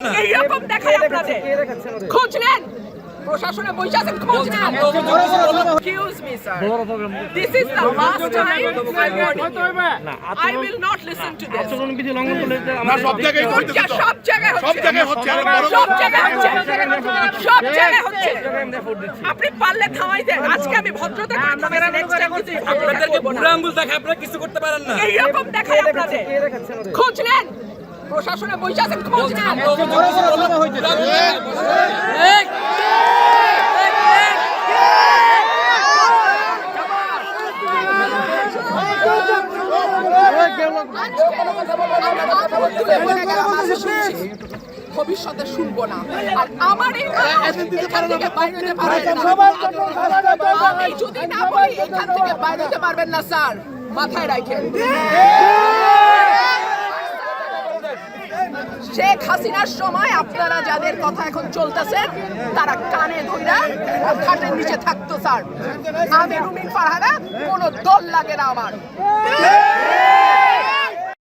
এইরকম দেখায় আপনাদের খোঁজ নেন প্রশাসনে বসে আছেন খোঁজ নেন excuse me sir this is the last time I will not listen to this আচরণ বিধি লঙ্ঘন করলে না সব জায়গায় করতেছে তো সব জায়গায় সব জায়গায় হচ্ছে সব জায়গায় হচ্ছে সব জায়গায় হচ্ছে আপনি পারলে থামাই দেন আজকে আমি ভদ্রতা করে থামাইছি নেক্সট টাইম কিছু আপনাদেরকে বুড়া আঙ্গুল দেখে আপনারা কিছু করতে পারেন না। এইরকম দেখায় আপনাদের খোঁজ নেন প্রশাসনে বসে আছেন খোঁজ নেন ভবিষ্যতে শুনবো না আর আমার এই এখান থেকে বাইরে হতে পারবেন না আমি যদি না বলি এখান থেকে বাইরে হতে পারবেন না স্যার মাথায় রাখেন শেখ হাসিনার সময় আপনারা যাদের কথা এখন চলতেছেন তারা কানে ধইরা খাটের নিচে থাকতো স্যার আমি রুমিন ফারহানা কোনো দল লাগে না আমার